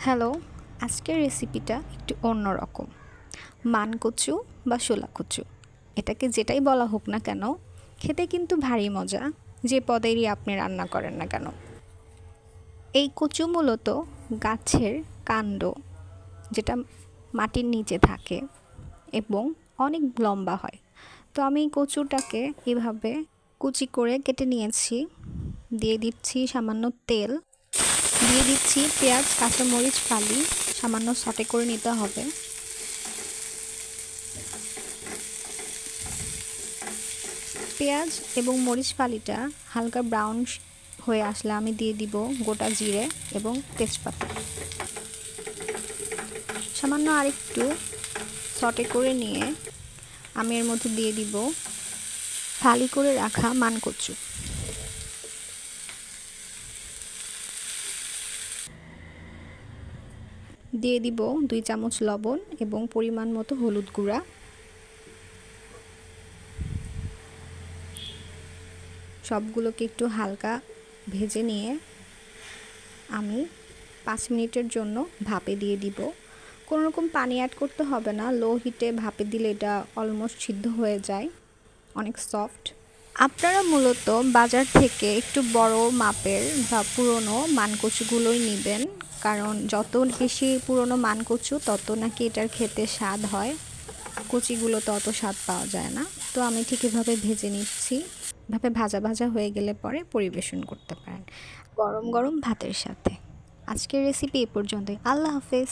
Hello, আজকের রেসিপিটা একটু অন্যরকম। মানকচু বা শোলা কচু, এটাকে যেটাই বলা হোক না কেন, খেতে কিন্তু ভারী মজা, যে পদেরই আপনি রান্না করেন না কেন। এই কচু মূলত গাছের কাণ্ড, যেটা মাটির নিচে থাকে এবং অনেক লম্বা হয়। তো আমি এই কচুটাকে এভাবে কুচি করে কেটে নিয়েছি। দিয়ে দিচ্ছি সামান্য তেল, দিয়ে দিচ্ছি পেঁয়াজ, কাঁচামরিচ ফালি সামান্য সটে করে নিতে হবে। পেঁয়াজ এবং মরিচ ফালিটা হালকা ব্রাউন হয়ে আসলে আমি দিয়ে দিব গোটা জিরে এবং তেজপাতা। সামান্য আরেকটু সটে করে নিয়ে আমি এর মধ্যে দিয়ে দিব ফালি করে রাখা মানকচু। দিয়ে দিব 2 চামচ লবণ এবং পরিমাণ মতো হলুদ গুঁড়া। সবগুলোকে একটু হালকা ভেজে নিয়ে আমি 5 মিনিটের জন্য ভাপে দিয়ে দিব। কোনো রকম পানি অ্যাড করতে হবে না, লো হিটে ভাপে দিলে এটা অলমোস্ট সিদ্ধ হয়ে যায়, অনেক সফট। আপনারা মূলত বাজার থেকে একটু বড় মাপের বা পুরনো মানকচুগুলোই নেবেন, কারণ যত বেশি পুরনো মানকচু তত নাকি এটার খেতে স্বাদ হয়, কচিগুলো তো অত স্বাদ পাওয়া যায় না। তো আমি ঠিক এভাবে ভেজে নিচ্ছি। এভাবে ভাজা ভাজা হয়ে গেলে পরে পরিবেশন করতে পারেন গরম গরম ভাতের সাথে। আজকের রেসিপি এ পর্যন্তই। আল্লাহ হাফেজ।